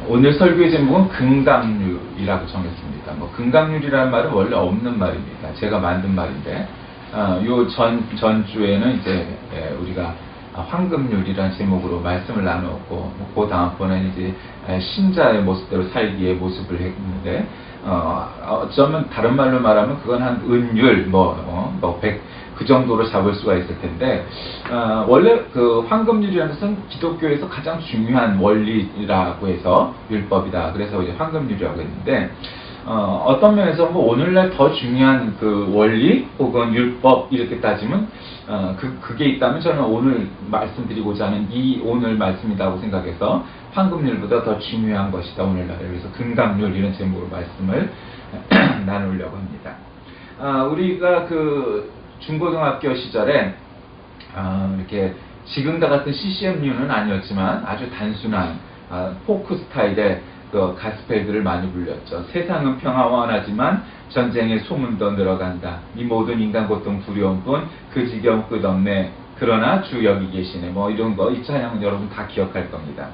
오늘 설교의 제목은 긍강률이라고 정했습니다. 뭐 긍강률이라는 말은 원래 없는 말입니다. 제가 만든 말인데, 요 전주에는 이제 우리가 황금률이라는 제목으로 말씀을 나누었고, 그 다음번에는 이제 신자의 모습대로 살기의 모습을 했는데, 어쩌면 다른 말로 말하면 그건 한 은율, 그 정도로 잡을 수가 있을 텐데, 원래 그 황금률이라는 것은 기독교에서 가장 중요한 원리라고 해서 율법이다. 그래서 이제 황금률이라고 했는데, 어떤 면에서 뭐 오늘날 더 중요한 그 원리 혹은 율법 이렇게 따지면 그게 있다면 저는 오늘 말씀드리고자 하는 이 오늘 말씀이라고 생각해서 황금률보다 더 중요한 것이다 오늘날에. 그래서 금강률 이런 제목으로 말씀을 나누려고 합니다. 우리가 그 중고등학교 시절에 이렇게 지금과 같은 CCM류는 아니었지만 아주 단순한 포크 스타일의 그 가스펠들을 많이 불렸죠. 세상은 평화원하지만 전쟁의 소문도 늘어간다. 이 모든 인간 고통 두려운 뿐 그 지경 끝없네. 그러나 주 여기 계시네. 뭐 이런 거 이 찬양은 여러분 다 기억할 겁니다.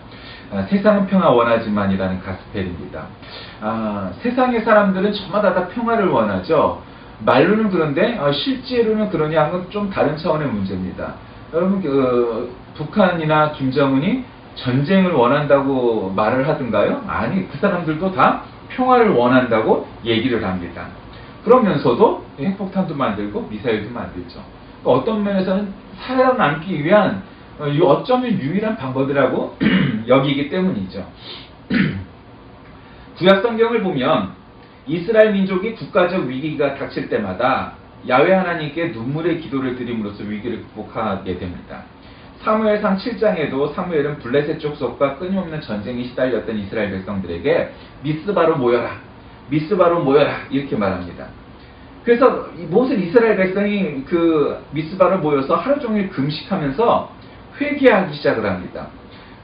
세상은 평화 원하지만이라는 가스펠입니다. 세상의 사람들은 저마다 다 평화를 원하죠. 말로는 그런데 실제로는 그러냐 하면 좀 다른 차원의 문제입니다. 여러분 북한이나 김정은이 전쟁을 원한다고 말을 하던가요? 아니, 그 사람들도 다 평화를 원한다고 얘기를 합니다. 그러면서도 핵폭탄도 만들고 미사일도 만들죠. 어떤 면에서는 살아남기 위한 어쩌면 유일한 방법이라고 여기기 때문이죠. 구약성경을 보면 이스라엘 민족이 국가적 위기가 닥칠 때마다 야훼 하나님께 눈물의 기도를 드림으로써 위기를 극복하게 됩니다. 사무엘상 7장에도 사무엘은 블레셋 족속과 끊임없는 전쟁에 시달렸던 이스라엘 백성들에게 미스바로 모여라, 미스바로 모여라 이렇게 말합니다. 그래서 모든 이스라엘 백성이 그 미스바로 모여서 하루 종일 금식하면서 회개하기 시작을 합니다.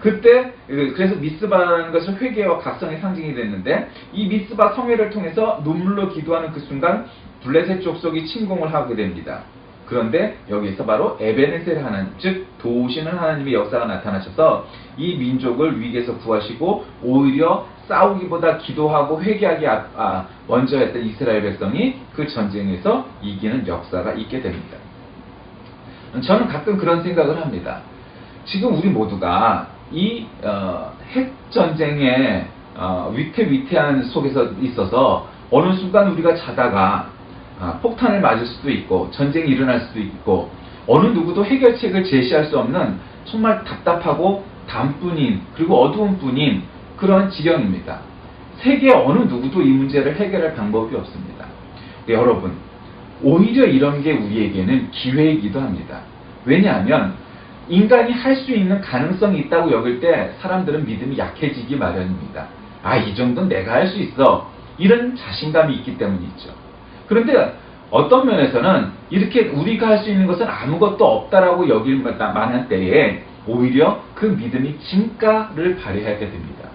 그때 그래서 미스바라는 것은 회개와 각성의 상징이 됐는데, 이 미스바 성회를 통해서 눈물로 기도하는 그 순간 블레셋 족속이 침공을 하게 됩니다. 그런데 여기서 바로 에베네셀 하나님, 즉 도우시는 하나님의 역사가 나타나셔서 이 민족을 위기에서 구하시고 오히려 싸우기보다 기도하고 회개하기 먼저 했던 이스라엘 백성이 그 전쟁에서 이기는 역사가 있게 됩니다. 저는 가끔 그런 생각을 합니다. 지금 우리 모두가 이 핵전쟁의 위태위태한 속에서 있어서 어느 순간 우리가 자다가 폭탄을 맞을 수도 있고 전쟁이 일어날 수도 있고 어느 누구도 해결책을 제시할 수 없는 정말 답답하고 담뿐인 그리고 어두운 뿐인 그런 지경입니다. 세계 어느 누구도 이 문제를 해결할 방법이 없습니다. 네, 여러분, 오히려 이런 게 우리에게는 기회이기도 합니다. 왜냐하면 인간이 할 수 있는 가능성이 있다고 여길 때 사람들은 믿음이 약해지기 마련입니다. 이 정도는 내가 할 수 있어. 이런 자신감이 있기 때문이죠. 그런데 어떤 면에서는 이렇게 우리가 할 수 있는 것은 아무것도 없다라고 여길 만한 때에 오히려 그 믿음이 진가를 발휘하게 됩니다.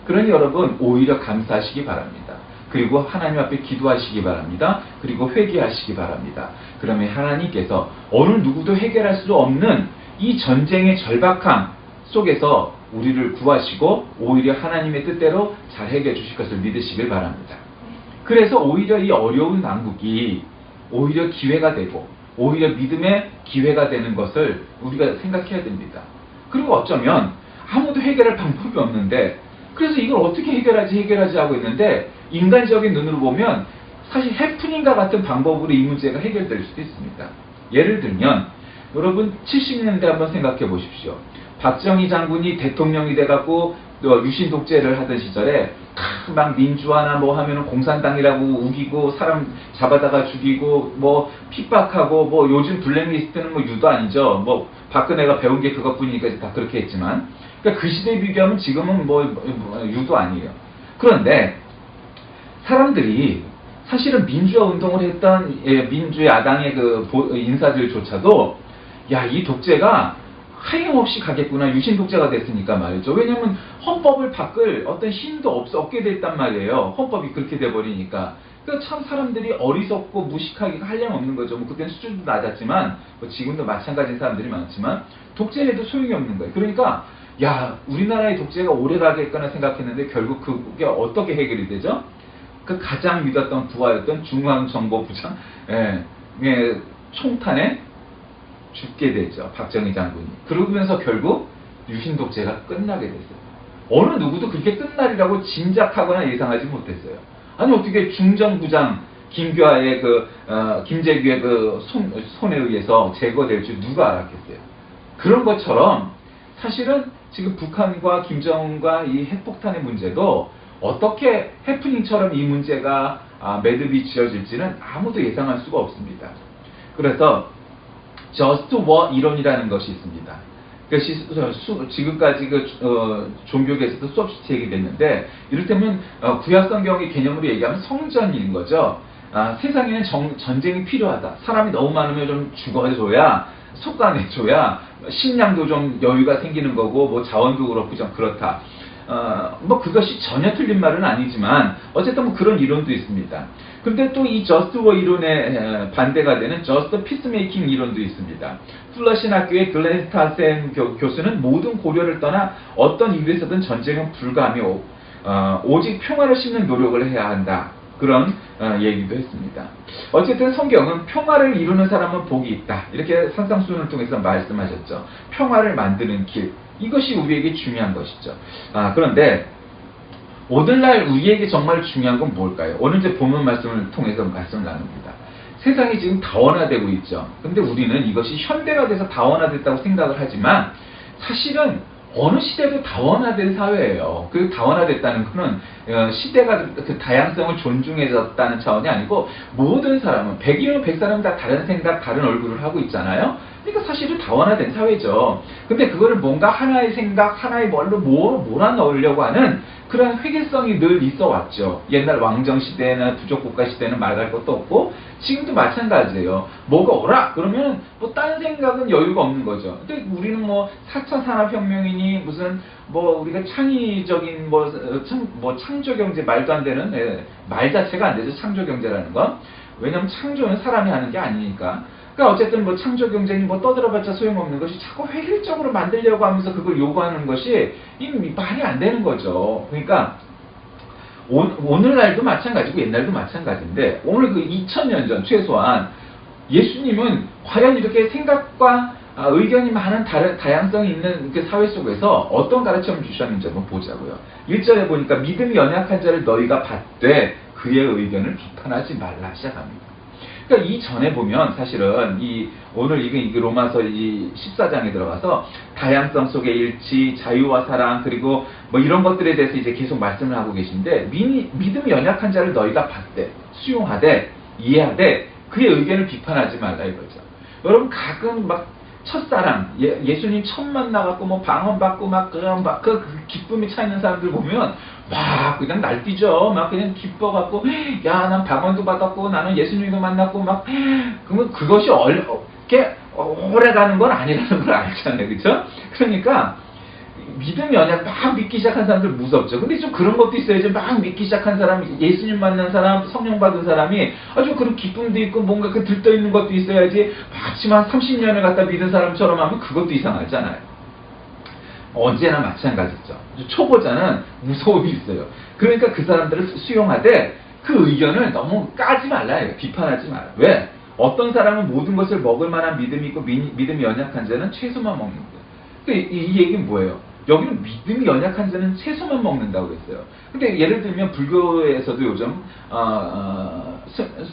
그러니 여러분 오히려 감사하시기 바랍니다. 그리고 하나님 앞에 기도하시기 바랍니다. 그리고 회개하시기 바랍니다. 그러면 하나님께서 어느 누구도 해결할 수 없는 이 전쟁의 절박함 속에서 우리를 구하시고 오히려 하나님의 뜻대로 잘 해결해 주실 것을 믿으시길 바랍니다. 그래서 오히려 이 어려운 난국이 오히려 기회가 되고 오히려 믿음의 기회가 되는 것을 우리가 생각해야 됩니다. 그리고 어쩌면 아무도 해결할 방법이 없는데 그래서 이걸 어떻게 해결하지 하고 있는데 인간적인 눈으로 보면 사실 해프닝과 같은 방법으로 이 문제가 해결될 수도 있습니다. 예를 들면 여러분 70년대 한번 생각해 보십시오. 박정희 장군이 대통령이 돼갖고 유신 독재를 하던 시절에 막 민주화나 뭐 하면은 공산당이라고 우기고 사람 잡아다가 죽이고 뭐 핍박하고 뭐 요즘 블랙리스트는 뭐 유도 아니죠. 뭐 박근혜가 배운 게 그것뿐이니까 다 그렇게 했지만 그러니까 그 시대에 비교하면 지금은 뭐 유도 아니에요. 그런데 사람들이 사실은 민주화 운동을 했던 민주야당의 그 인사들조차도 이 독재가 하염없이 가겠구나. 유신 독재가 됐으니까 말이죠. 왜냐하면 헌법을 바꿀 어떤 힘도 없게 됐단 말이에요. 헌법이 그렇게 돼버리니까. 그러니까 참 사람들이 어리석고 무식하게 한량없는 거죠. 뭐 그때는 수준도 낮았지만 뭐 지금도 마찬가지인 사람들이 많지만 독재를 해도 소용이 없는 거예요. 그러니까 야, 우리나라의 독재가 오래 가겠거나 생각했는데 결국 그게 어떻게 해결이 되죠? 그 가장 믿었던 부하였던 중앙정보부장, 총탄에 죽게 되죠. 박정희 장군이. 그러면서 결국 유신 독재가 끝나게 됐어요. 어느 누구도 그렇게 끝날이라고 짐작하거나 예상하지 못했어요. 아니 어떻게 중정부장 김규하의 김재규의 손에 의해서 제거될 줄 누가 알았겠어요. 그런 것처럼 사실은 지금 북한과 김정은과 이 핵폭탄의 문제도 어떻게 해프닝처럼 이 문제가 매듭이 지어질지는 아무도 예상할 수가 없습니다. 그래서 Just War 이론이라는 것이 있습니다. 그것이 지금까지 종교계에서도 수없이 얘기됐는데, 이를테면 구약 성경의 개념으로 얘기하면 성전인 거죠. 세상에는 전쟁이 필요하다. 사람이 너무 많으면 좀 죽어줘야, 속아내줘야 식량도 좀 여유가 생기는 거고, 뭐 자원도 그렇고 좀 그렇다. 뭐 그것이 전혀 틀린 말은 아니지만 어쨌든 뭐 그런 이론도 있습니다. 근데 또 이 저스트 워 이론에 반대가 되는 저스트 피스메이킹 이론도 있습니다. 플러신 학교의 글렌 스타센 교수는 모든 고려를 떠나 어떤 이유에서든 전쟁은 불가하며 오직 평화를 심는 노력을 해야 한다. 그런 얘기도 했습니다. 어쨌든 성경은 평화를 이루는 사람은 복이 있다. 이렇게 산상수훈을 통해서 말씀하셨죠. 평화를 만드는 길. 이것이 우리에게 중요한 것이죠. 그런데 오늘날 우리에게 정말 중요한 건 뭘까요? 오늘 이제 본문 말씀을 통해서 말씀을 나눕니다. 세상이 지금 다원화되고 있죠. 근데 우리는 이것이 현대가 돼서 다원화됐다고 생각을 하지만 사실은 어느 시대도 다원화된 사회예요. 그 다원화됐다는 것은 시대가 그 다양성을 존중해줬다는 차원이 아니고 모든 사람은 100이면 100사람은 다 다른 생각, 다른 얼굴을 하고 있잖아요. 그러니까 사실은 다원화된 사회죠. 근데 그거를 뭔가 하나의 생각, 하나의 뭘로 몰아넣으려고 하는 그런 회계성이 늘 있어 왔죠. 옛날 왕정시대나 부족국가 시대는 말할 것도 없고 지금도 마찬가지예요. 뭐가 오라 그러면 뭐 딴 생각은 여유가 없는 거죠. 근데 우리는 뭐 4차 산업혁명이니 무슨 뭐 우리가 창의적인 창조경제 말도 안 되는 말 자체가 안 되죠. 창조경제라는 건. 왜냐면 창조는 사람이 하는 게 아니니까. 그러니까 어쨌든 뭐 창조경제니 뭐 떠들어봤자 소용없는 것이 자꾸 획일적으로 만들려고 하면서 그걸 요구하는 것이 이미 말이 안 되는 거죠. 그러니까 오늘날도 마찬가지고 옛날도 마찬가지인데 오늘 그 2000년 전 최소한 예수님은 과연 이렇게 생각과 의견이 많은 다양성이 있는 그 사회 속에서 어떤 가르침을 주셨는지 한번 보자고요. 1절에 보니까 믿음이 연약한 자를 너희가 받되 그의 의견을 비판하지 말라 시작합니다. 그러니까 이 전에 보면 사실은 오늘 이 로마서 이 14장에 들어가서 다양성 속의 일치, 자유와 사랑 그리고 뭐 이런 것들에 대해서 이제 계속 말씀을 하고 계신데 믿음이 연약한 자를 너희가 받되 수용하되 이해하되 그의 의견을 비판하지 말라 이거죠. 여러분 가끔 막 첫사랑 예수님 처음 만나갖고 뭐 방언받고 막 그 기쁨이 차 있는 사람들 보면 막 그냥 날뛰죠. 막 그냥 기뻐갖고 야 난 방언도 받았고 나는 예수님도 만났고 막 그러면 그것이 오래 가는 건 아니라는 걸 알잖아요. 그렇죠? 그러니까 믿음이 막 믿기 시작한 사람들 무섭죠. 근데 좀 그런 것도 있어야죠. 막 믿기 시작한 사람, 예수님 만난 사람, 성령 받은 사람이 아주 그런 기쁨도 있고 뭔가 그 들떠있는 것도 있어야지 마침 한 30년을 갖다 믿은 사람처럼 하면 그것도 이상하잖아요. 언제나 마찬가지죠. 초보자는 무서움이 있어요. 그러니까 그 사람들을 수용하되 그 의견을 너무 까지 말라요. 비판하지 말아요. 왜? 어떤 사람은 모든 것을 먹을 만한 믿음이 있고 믿음이 연약한 자는 채소만 먹는 거예요. 그러니까 이 얘기는 뭐예요? 여기는 믿음이 연약한 자는 채소만 먹는다고 그랬어요. 근데 예를 들면 불교에서도 요즘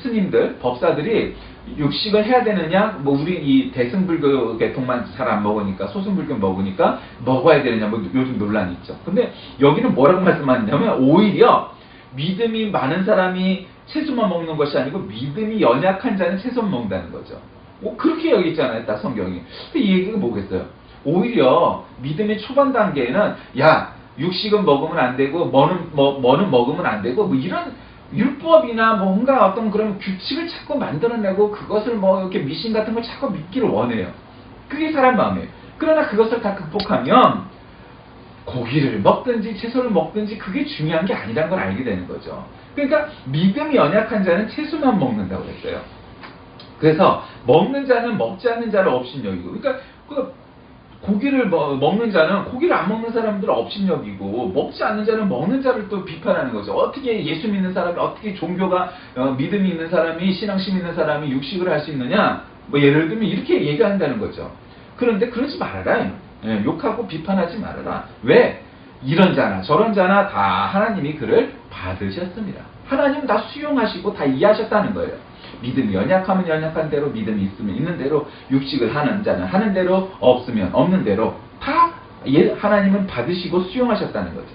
스님들, 법사들이 육식을 해야 되느냐, 뭐 우리 이 대승불교 계통만 잘 안 먹으니까 소승불교 먹으니까 먹어야 되느냐, 뭐 요즘 논란이 있죠. 근데 여기는 뭐라고 말씀하냐면 오히려 믿음이 많은 사람이 채소만 먹는 것이 아니고 믿음이 연약한 자는 채소만 먹는다는 거죠. 그렇게 여기 있잖아요, 딱 성경이. 근데 이 얘기가 뭐겠어요? 오히려 믿음의 초반 단계에는 야 육식은 먹으면 안 되고 뭐는 먹으면 안 되고 뭐 이런 율법이나 뭔가 어떤 그런 규칙을 자꾸 만들어내고 그것을 뭐 이렇게 미신 같은 걸 자꾸 믿기를 원해요. 그게 사람 마음이에요. 그러나 그것을 다 극복하면 고기를 먹든지 채소를 먹든지 그게 중요한 게 아니라는 걸 알게 되는 거죠. 그러니까 믿음이 연약한 자는 채소만 먹는다고 했어요. 그래서 먹는 자는 먹지 않는 자를 없인 여기고, 그러니까 고기를 먹는 자는 고기를 안 먹는 사람들을 업신여기고 먹지 않는 자는 먹는 자를 또 비판하는 거죠. 어떻게 예수 믿는 사람이, 어떻게 종교가 믿음이 있는 사람이, 신앙심 있는 사람이 육식을 할 수 있느냐, 뭐 예를 들면 이렇게 얘기한다는 거죠. 그런데 그러지 말아라. 예, 욕하고 비판하지 말아라. 왜? 이런 자나 저런 자나 다 하나님이 그를 받으셨습니다. 하나님은 다 수용하시고 다 이해하셨다는 거예요. 믿음이 연약하면 연약한 대로, 믿음이 있으면 있는 대로, 육식을 하는 자는 하는 대로, 없으면 없는 대로 다 하나님은 받으시고 수용하셨다는 거죠.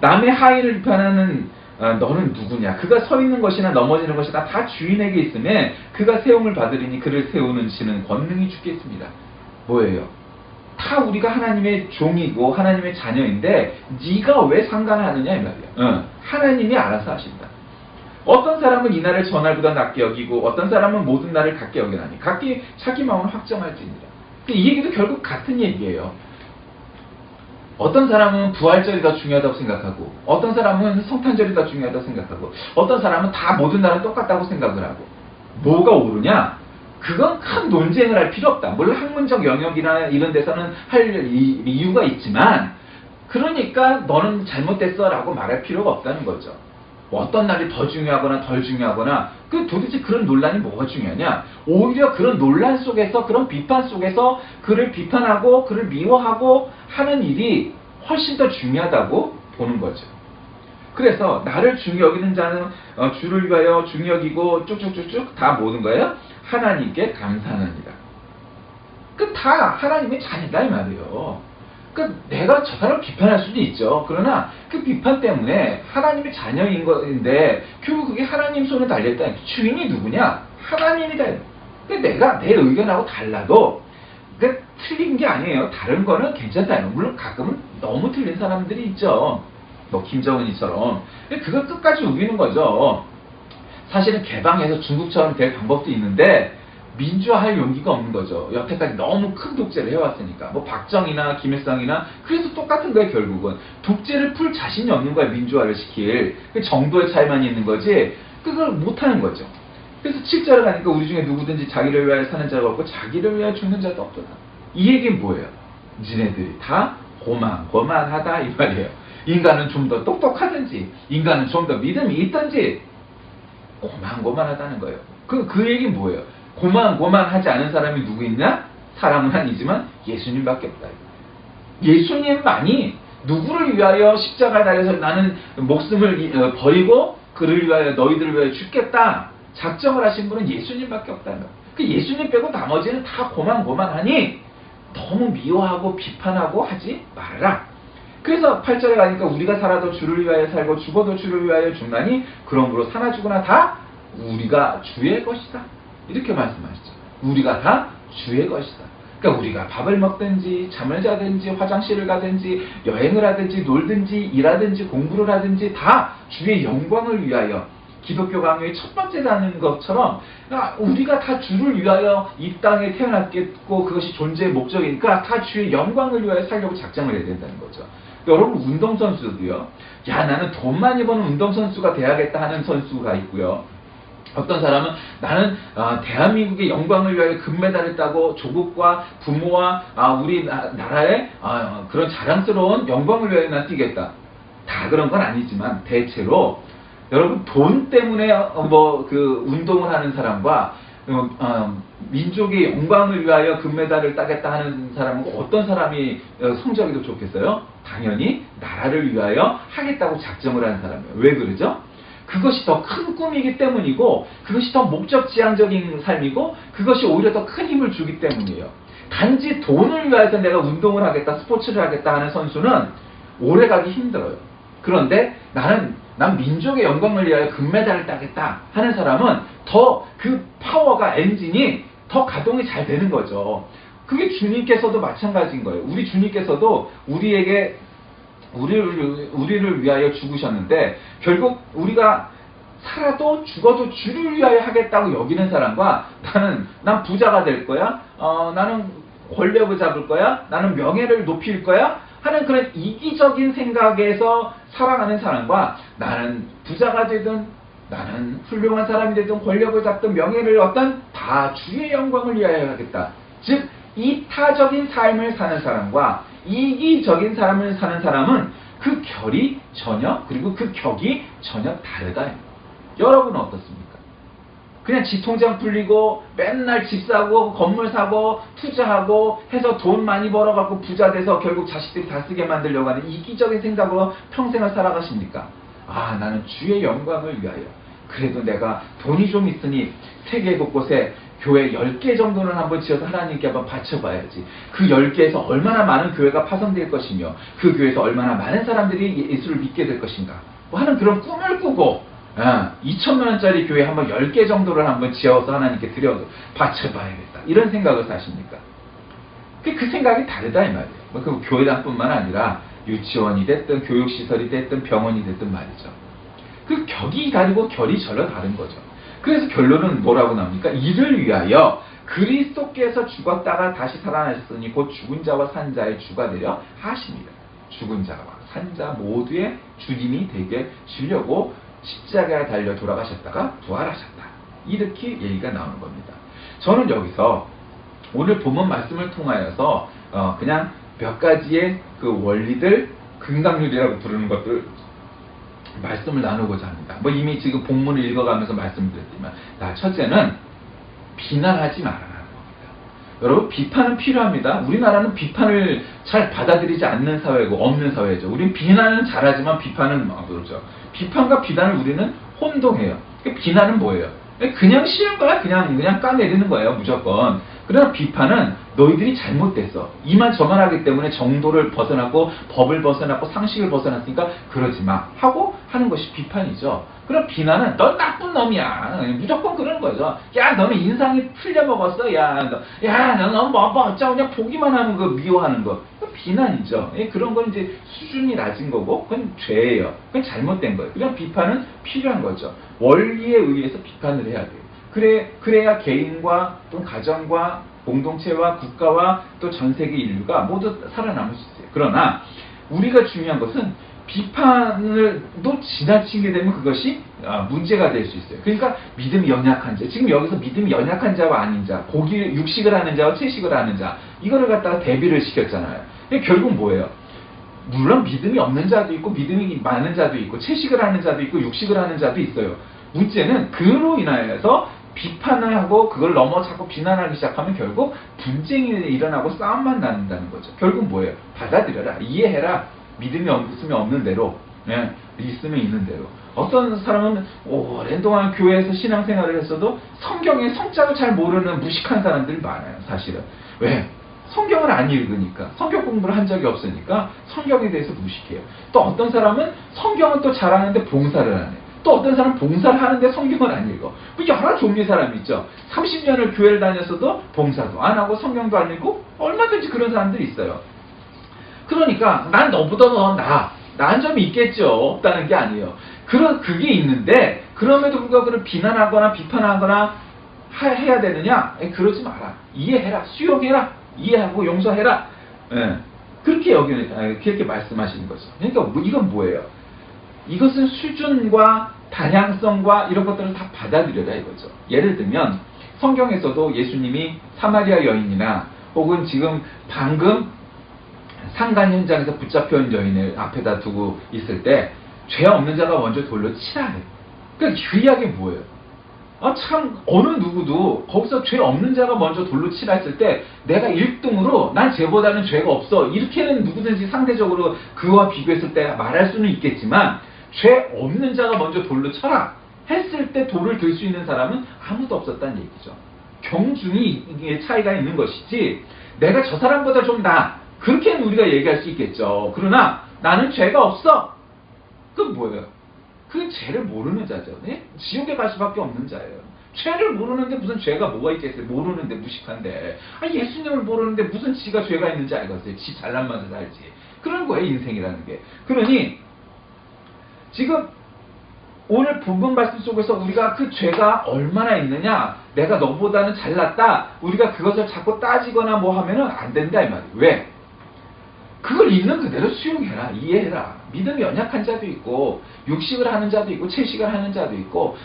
남의 하인을 비판하는 너는 누구냐? 그가 서 있는 것이나 넘어지는 것이나 다 주인에게 있음에 그가 세움을 받으리니 그를 세우는 신은 권능이 주겠습니다. 뭐예요? 다 우리가 하나님의 종이고 하나님의 자녀인데 네가 왜 상관하느냐 이 말이에요. 하나님이 알아서 하신다. 어떤 사람은 이날을 전날보다 낮게 여기고 어떤 사람은 모든 날을 같게 여기나니 각기 자기 마음을 확정할지니라. 이 얘기도 결국 같은 얘기예요. 어떤 사람은 부활절이 더 중요하다고 생각하고 어떤 사람은 성탄절이 더 중요하다고 생각하고 어떤 사람은 다 모든 날은 똑같다고 생각을 하고 뭐가 옳으냐? 그건 큰 논쟁을 할 필요 없다. 물론 학문적 영역이나 이런 데서는 할 이유가 있지만 그러니까 너는 잘못됐어 라고 말할 필요가 없다는 거죠. 어떤 날이 더 중요하거나 덜 중요하거나 도대체 그런 논란이 뭐가 중요하냐. 오히려 그런 논란 속에서 그런 비판 속에서 그를 비판하고 그를 미워하고 하는 일이 훨씬 더 중요하다고 보는 거죠. 그래서 나를 중히 여기는 자는 주를 위하여 중히 여기고 쭉쭉쭉쭉 다 모든 거예요. 하나님께 감사하느니라. 다 하나님의 자녀다 이 말이에요. 내가 저 사람을 비판할 수도 있죠. 그러나 그 비판 때문에 하나님의 자녀인 건데 결국 그게 하나님 손에 달렸다. 주인이 누구냐? 하나님이다. 내가 내 의견하고 달라도 틀린 게 아니에요. 다른 거는 괜찮다. 물론 가끔은 너무 틀린 사람들이 있죠. 뭐 김정은이처럼. 그걸 끝까지 우기는 거죠. 사실은 개방해서 중국처럼 될 방법도 있는데 민주화할 용기가 없는 거죠. 여태까지 너무 큰 독재를 해왔으니까. 뭐 박정희나 김일성이나 그래서 똑같은 거예요. 결국은 독재를 풀 자신이 없는 거야. 민주화를 시킬 정도의 차이만 있는 거지 그걸 못하는 거죠. 그래서 7절에 가니까 우리 중에 누구든지 자기를 위하여 사는 자가 없고 자기를 위하여 죽는 자도 없도다. 이 얘기는 뭐예요? 니네들이 다 고만하다 이 말이에요. 인간은 좀 더 똑똑하든지 인간은 좀 더 믿음이 있든지 고만하다는 거예요. 그 얘기는 뭐예요? 고만하지 않은 사람이 누구 있냐? 사람은 아니지만 예수님밖에 없다. 예수님만이 누구를 위하여 십자가에 달려서 나는 목숨을 버리고 그를 위하여 너희들을 위하여 죽겠다 작정을 하신 분은 예수님밖에 없다는 거예요. 예수님 빼고 나머지는 다 고만하니 너무 미워하고 비판하고 하지 말아라. 그래서 8절에 가니까 우리가 살아도 주를 위하여 살고 죽어도 주를 위하여 죽나니 그러므로 사나 죽으나 다 우리가 주의 것이다. 이렇게 말씀하시죠. 우리가 다 주의 것이다. 그러니까 우리가 밥을 먹든지 잠을 자든지 화장실을 가든지 여행을 하든지 놀든지 일하든지 공부를 하든지 다 주의 영광을 위하여 기독교 강요의 첫 번째라는 것처럼 우리가 다 주를 위하여 이 땅에 태어났겠고 그것이 존재의 목적이니까 다 주의 영광을 위하여 살려고 작정을 해야 된다는 거죠. 여러분 운동선수도요. 나는 돈 많이 버는 운동선수가 돼야겠다 하는 선수가 있고요. 어떤 사람은 나는 대한민국의 영광을 위하여 금메달을 따고 조국과 부모와 우리 나라의 그런 자랑스러운 영광을 위하여 난 뛰겠다. 다 그런 건 아니지만 대체로 여러분 돈 때문에 운동을 하는 사람과 민족의 영광을 위하여 금메달을 따겠다 하는 사람은 어떤 사람이 성적이 더 좋겠어요? 당연히 나라를 위하여 하겠다고 작정을 하는 사람이에요. 왜 그러죠? 그것이 더 큰 꿈이기 때문이고 그것이 더 목적지향적인 삶이고 그것이 오히려 더 큰 힘을 주기 때문이에요. 단지 돈을 위해서 내가 운동을 하겠다, 스포츠를 하겠다 하는 선수는 오래가기 힘들어요. 그런데 난 민족의 영광을 위하여 금메달을 따겠다 하는 사람은 더 그 파워가 엔진이 더 가동이 잘 되는 거죠. 그게 주님께서도 마찬가지인 거예요. 우리 주님께서도 우리를 위하여 죽으셨는데 결국 우리가 살아도 죽어도 주를 위하여 하겠다고 여기는 사람과 난 부자가 될 거야, 나는 권력을 잡을 거야, 나는 명예를 높일 거야 하는 그런 이기적인 생각에서 살아가는 사람과 나는 부자가 되든 나는 훌륭한 사람이 되든 권력을 잡든 명예를 얻든 다 주의 영광을 위하여 하겠다. 즉 이타적인 삶을 사는 사람과 이기적인 삶을 사는 사람은 그 결이 전혀, 그리고 그 격이 전혀 다르다. 여러분은 어떻습니까? 그냥 지 통장 풀리고 맨날 집 사고 건물 사고 투자하고 해서 돈 많이 벌어갖고 부자 돼서 결국 자식들이 다 쓰게 만들려고 하는 이기적인 생각으로 평생을 살아가십니까? 아, 나는 주의 영광을 위하여 그래도 내가 돈이 좀 있으니 세계 곳곳에 교회 10개 정도는 한번 지어서 하나님께 한번 바쳐봐야지. 그 10개에서 얼마나 많은 교회가 파송될 것이며 그 교회에서 얼마나 많은 사람들이 예수를 믿게 될 것인가 뭐 하는 그런 꿈을 꾸고 2천만 원짜리 교회 한번 10개 정도를 한번 지어서 하나님께 바쳐봐야겠다. 이런 생각을 사십니까? 그 생각이 다르다 이 말이에요. 그 교회당뿐만 아니라 유치원이 됐든 교육시설이 됐든 병원이 됐든 말이죠. 그 격이 다르고 결이 전혀 다른 거죠. 그래서 결론은 뭐라고 나옵니까? 이를 위하여 그리스도께서 죽었다가 다시 살아나셨으니 곧 죽은 자와 산 자의 주가 되려 하십니다. 죽은 자와 산 자 모두의 주님이 되게 주려고 십자가에 달려 돌아가셨다가 부활하셨다. 이렇게 얘기가 나오는 겁니다. 저는 여기서 오늘 본문 말씀을 통하여서 그냥 몇 가지의 그 원리들, 긍강률이라고 부르는 것들 말씀을 나누고자 합니다. 뭐 이미 지금 본문을 읽어가면서 말씀드렸지만, 첫째는 비난하지 말아라는 겁니다. 여러분, 비판은 필요합니다. 우리나라는 비판을 잘 받아들이지 않는 사회고 없는 사회죠. 우린 비난은 잘하지만 비판은 그렇죠. 비판과 비난을 우리는 혼동해요. 비난은 뭐예요? 그냥 쉬운 거야. 그냥 까내리는 거예요. 무조건. 그러나 비판은 너희들이 잘못됐어. 이만 저만 하기 때문에 정도를 벗어나고 법을 벗어나고 상식을 벗어났으니까 그러지 마 하고 하는 것이 비판이죠. 그럼 비난은 넌 나쁜 놈이야. 무조건 그러는 거죠. 야, 너는 인상이 틀려먹었어. 너는 뭐 어쩌고 그냥 보기만 하는 거 미워하는 거. 그건 비난이죠. 그런 건 이제 수준이 낮은 거고 그건 죄예요. 그건 잘못된 거예요. 그냥 비판은 필요한 거죠. 원리에 의해서 비판을 해야 돼요. 그래야 개인과 또 가정과 공동체와 국가와 또 전 세계 인류가 모두 살아남을 수 있어요. 그러나 우리가 중요한 것은 비판을 또 지나치게 되면 그것이 문제가 될 수 있어요. 그러니까 믿음이 연약한 자, 지금 여기서 믿음이 연약한 자와 아닌 자, 육식을 하는 자와 채식을 하는 자, 이거를 갖다가 대비를 시켰잖아요. 결국 뭐예요? 물론 믿음이 없는 자도 있고 믿음이 많은 자도 있고 채식을 하는 자도 있고 육식을 하는 자도 있어요. 문제는 그로 인하여서 비판을 하고 그걸 넘어 자꾸 비난하기 시작하면 결국 분쟁이 일어나고 싸움만 난다는 거죠. 결국 뭐예요? 받아들여라. 이해해라. 믿음이 없으면 없는 대로, 있으면 있는 대로. 어떤 사람은 오랜 동안 교회에서 신앙생활을 했어도 성경의 성자를 잘 모르는 무식한 사람들이 많아요. 사실은. 왜? 성경을 안 읽으니까, 성경 공부를 한 적이 없으니까 성경에 대해서 무식해요. 또 어떤 사람은 성경은 또 잘하는데 봉사를 안 해요. 또 어떤 사람은 봉사를 하는데 성경을 안 읽어. 여러 종류의 사람이 있죠. 30년을 교회를 다녔어도 봉사도 안 하고 성경도 안 읽고 얼마든지 그런 사람들이 있어요. 그러니까 난 너보다 더 나은 점이 있겠죠. 없다는 게 아니에요. 그게 있는데 그럼에도 불구하고 그를 비난하거나 비판하거나 해야 되느냐? 그러지 마라. 이해해라. 수용해라. 이해하고 용서해라. 그렇게 말씀하시는 거죠. 그러니까 이건 뭐예요? 이것은 수준과 다양성과 이런 것들을 다 받아들여라 이거죠. 예를 들면 성경에서도 예수님이 사마리아 여인이나 혹은 지금 방금 상간 현장에서 붙잡혀온 여인을 앞에다 두고 있을 때 죄 없는 자가 먼저 돌로 치라 해. 그러니까 그 이야기 뭐예요? 참 어느 누구도 거기서 죄 없는 자가 먼저 돌로 치라 했을 때 내가 1등으로 난 죄보다는 죄가 없어 이렇게는 누구든지 상대적으로 그와 비교했을 때 말할 수는 있겠지만 죄 없는 자가 먼저 돌로 쳐라 했을 때 돌을 들 수 있는 사람은 아무도 없었다는 얘기죠. 경중이 차이가 있는 것이지 내가 저 사람보다 좀 그렇게는 우리가 얘기할 수 있겠죠. 그러나 나는 죄가 없어. 그건 뭐예요? 그 죄를 모르는 자죠. 지옥에 갈 수밖에 없는 자예요. 죄를 모르는데 무슨 죄가 뭐가 있겠어요? 모르는데 무식한데. 예수님을 모르는데 무슨 지가 죄가 있는지 알겠어요. 지 잘난 맛을 살지. 그런 거예요, 인생이라는 게. 그러니 지금 오늘 본문 말씀 속에서 우리가 그 죄가 얼마나 있느냐, 내가 너보다는 잘났다, 우리가 그것을 자꾸 따지거나 뭐 하면은 안 된다 이 말이에요. 왜? 그걸 있는 그대로 수용해라. 이해해라. 믿음이 연약한 자도 있고 육식을 하는 자도 있고 채식을 하는 자도 있고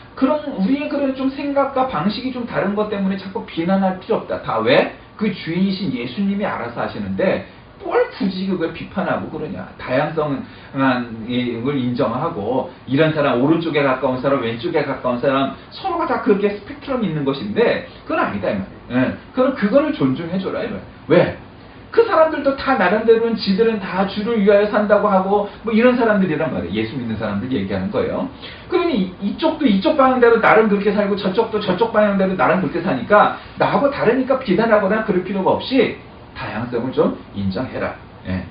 우리의 그런 좀 생각과 방식이 좀 다른 것 때문에 자꾸 비난할 필요 없다. 다 왜? 그 주인이신 예수님이 알아서 하시는데 뭘 굳이 그걸 비판하고 그러냐. 다양성을 인정하고 이런 사람 오른쪽에 가까운 사람 왼쪽에 가까운 사람 서로가 다 그렇게 스펙트럼이 있는 것인데 그건 아니다 이 말이에요. 예. 그럼 그거를 존중해줘라 이 말이에요. 왜? 그 사람들도 다 나름대로는 지들은 다 주를 위하여 산다고 하고 뭐 이런 사람들이란 말이에요. 예수 믿는 사람들 얘기하는 거예요. 그러니 이쪽도 이쪽 방향대로 나름 그렇게 살고 저쪽도 저쪽 방향대로 나름 그렇게 사니까 나하고 다르니까 비난하거나 그럴 필요가 없이 다양성을 좀 인정해라. 예.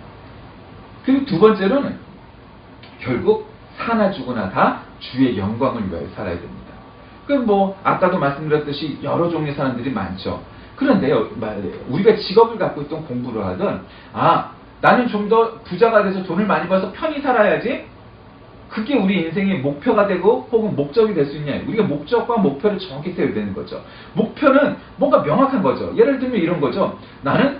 그리고 두 번째로는 결국 사나 죽으나 다 주의 영광을 위하여 살아야 됩니다. 그럼 뭐 아까도 말씀드렸듯이 여러 종류의 사람들이 많죠. 그런데요, 우리가 직업을 갖고 있던 공부를 하든 나는 좀 더 부자가 돼서 돈을 많이 벌어서 편히 살아야지 그게 우리 인생의 목표가 되고 혹은 목적이 될 수 있냐. 우리가 목적과 목표를 정확히 세워야 되는 거죠. 목표는 뭔가 명확한 거죠. 예를 들면 이런 거죠. 나는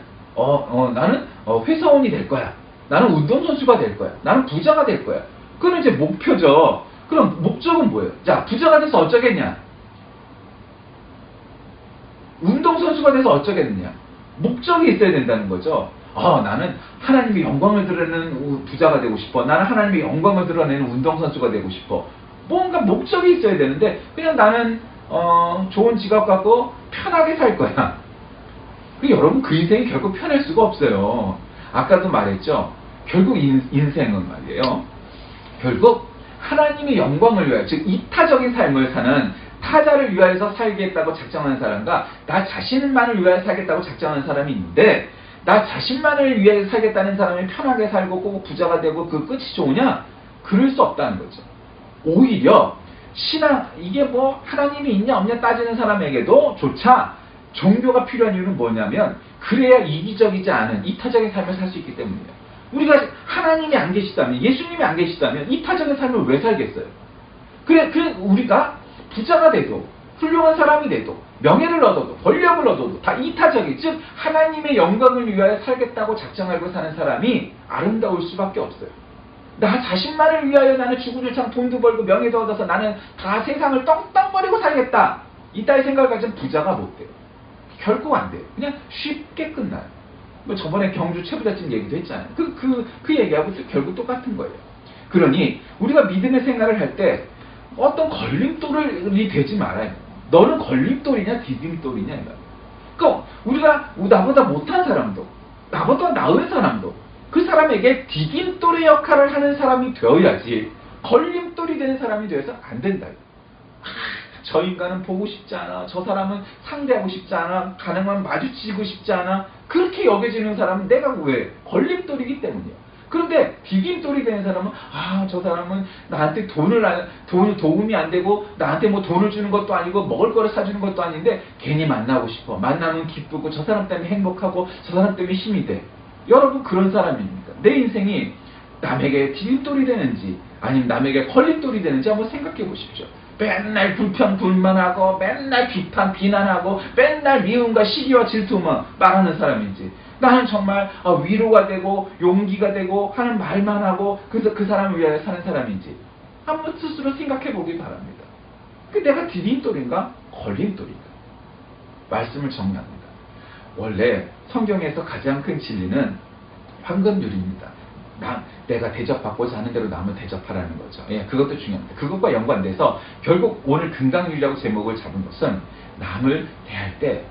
회사원이 될 거야. 나는 운동선수가 될 거야. 나는 부자가 될 거야. 그건 이제 목표죠. 그럼 목적은 뭐예요? 자, 부자가 돼서 어쩌겠냐? 운동선수가 돼서 어쩌겠느냐? 목적이 있어야 된다는 거죠. 나는 하나님의 영광을 드러내는 부자가 되고 싶어. 나는 하나님의 영광을 드러내는 운동선수가 되고 싶어. 뭔가 목적이 있어야 되는데 그냥 나는 좋은 직업 갖고 편하게 살 거야. 여러분 그 인생이 결국 편할 수가 없어요. 아까도 말했죠. 결국 인생은 말이에요. 결국 하나님의 영광을 위하여 즉 이타적인 삶을 사는 타자를 위하여서 살겠다고 작정하는 사람과 나 자신만을 위하여 살겠다고 작정하는 사람이 있는데 나 자신만을 위하여 살겠다는 사람이 편하게 살고 꼭 부자가 되고 그 끝이 좋으냐? 그럴 수 없다는 거죠. 오히려 신앙 이게 뭐 하나님이 있냐 없냐 따지는 사람에게도 조차 종교가 필요한 이유는 뭐냐면 그래야 이기적이지 않은 이타적인 삶을 살 수 있기 때문이에요. 우리가 하나님이 안 계시다면 예수님이 안 계시다면 이타적인 삶을 왜 살겠어요? 그래 우리가 부자가 돼도 훌륭한 사람이 돼도 명예를 얻어도 권력을 얻어도 다 이타적인 즉 하나님의 영광을 위하여 살겠다고 작정하고 사는 사람이 아름다울 수밖에 없어요. 나 자신만을 위하여 나는 죽으를 참 돈도 벌고 명예도 얻어서 나는 다 세상을 떵떵거리고 살겠다. 이따위 생각을 가진 부자가 못 돼요. 결국 안 돼요. 그냥 쉽게 끝나요. 뭐 저번에 경주 최부자집 얘기도 했잖아요. 그 얘기하고 결국 똑같은 거예요. 그러니 우리가 믿음의 생활을 할 때 어떤 걸림돌이 되지 말아요. 너는 걸림돌이냐 디딤돌이냐 이거야. 그러니까 우리가 나보다 못한 사람도 나보다 나은 사람도 그 사람에게 디딤돌의 역할을 하는 사람이 되어야지 걸림돌이 되는 사람이 되어서 안 된다. 저 인간은 보고 싶지 않아. 저 사람은 상대하고 싶지 않아. 가능하면 마주치고 싶지 않아. 그렇게 여겨지는 사람은 내가 왜? 걸림돌이기 때문이야. 그런데 디딤돌이 되는 사람은 저 사람은 나한테 도움이 안 되고 나한테 뭐 돈을 주는 것도 아니고 먹을 거를 사주는 것도 아닌데 괜히 만나고 싶어. 만나면 기쁘고 저 사람 때문에 행복하고 저 사람 때문에 힘이 돼. 여러분 그런 사람입니까? 내 인생이 남에게 디딤돌이 되는지 아니면 남에게 걸림돌이 되는지 한번 생각해 보십시오. 맨날 불평불만하고 맨날 비난하고 맨날 미움과 시기와 질투만 말하는 사람인지 나는 정말 위로가 되고 용기가 되고 하는 말만 하고 그래서 그 사람을 위하여 사는 사람인지 한번 스스로 생각해 보기 바랍니다. 내가 디딤돌인가 걸림돌인가? 말씀을 정리합니다. 원래 성경에서 가장 큰 진리는 황금률입니다. 내가 대접받고자 하는 대로 남을 대접하라는 거죠. 예, 그것도 중요합니다. 그것과 연관돼서 결국 오늘 금강률이라고 제목을 잡은 것은 남을 대할 때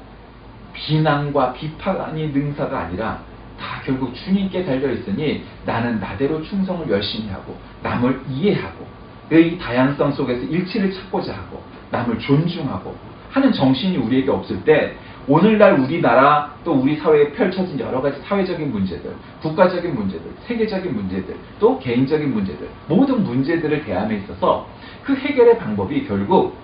비난과 비판이 능사가 아니라 다 결국 주님께 달려있으니 나는 나대로 충성을 열심히 하고 남을 이해하고 이 다양성 속에서 일치를 찾고자 하고 남을 존중하고 하는 정신이 우리에게 없을 때 오늘날 우리나라 또 우리 사회에 펼쳐진 여러 가지 사회적인 문제들, 국가적인 문제들, 세계적인 문제들, 또 개인적인 문제들, 모든 문제들을 대함에 있어서 그 해결의 방법이 결국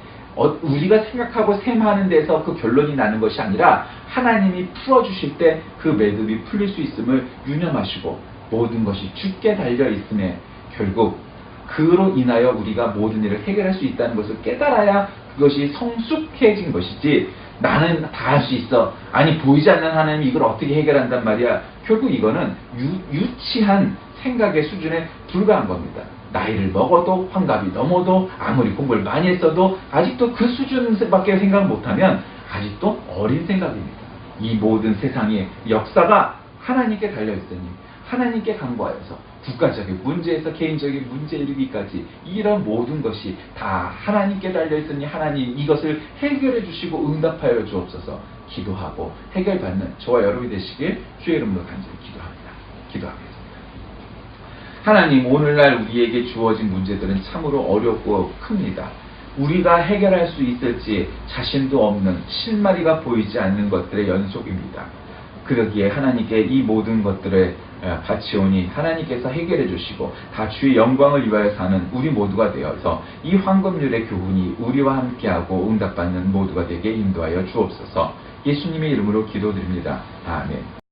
우리가 생각하고 셈하는 데서 그 결론이 나는 것이 아니라 하나님이 풀어주실 때 그 매듭이 풀릴 수 있음을 유념하시고 모든 것이 주께 달려있음에 결국 그로 인하여 우리가 모든 일을 해결할 수 있다는 것을 깨달아야 그것이 성숙해진 것이지 나는 다 할 수 있어. 아니 보이지 않는 하나님이 이걸 어떻게 해결한단 말이야. 결국 이거는 유치한 생각의 수준에 불과한 겁니다. 나이를 먹어도 환갑이 넘어도 아무리 공부를 많이 했어도 아직도 그 수준밖에 생각을 못하면 아직도 어린 생각입니다. 이 모든 세상의 역사가 하나님께 달려있으니 하나님께 간구하여서 국가적인 문제에서 개인적인 문제 이르기까지 이런 모든 것이 다 하나님께 달려있으니 하나님 이것을 해결해 주시고 응답하여 주옵소서. 기도하고 해결받는 저와 여러분이 되시길 주의 이름으로 간절히 기도합니다. 기도하겠습니다. 하나님, 오늘날 우리에게 주어진 문제들은 참으로 어렵고 큽니다. 우리가 해결할 수 있을지 자신도 없는 실마리가 보이지 않는 것들의 연속입니다. 그러기에 하나님께 이 모든 것들을 바치오니 하나님께서 해결해 주시고 다 주의 영광을 위하여 사는 우리 모두가 되어서 이 황금률의 교훈이 우리와 함께하고 응답받는 모두가 되게 인도하여 주옵소서. 예수님의 이름으로 기도드립니다. 아멘.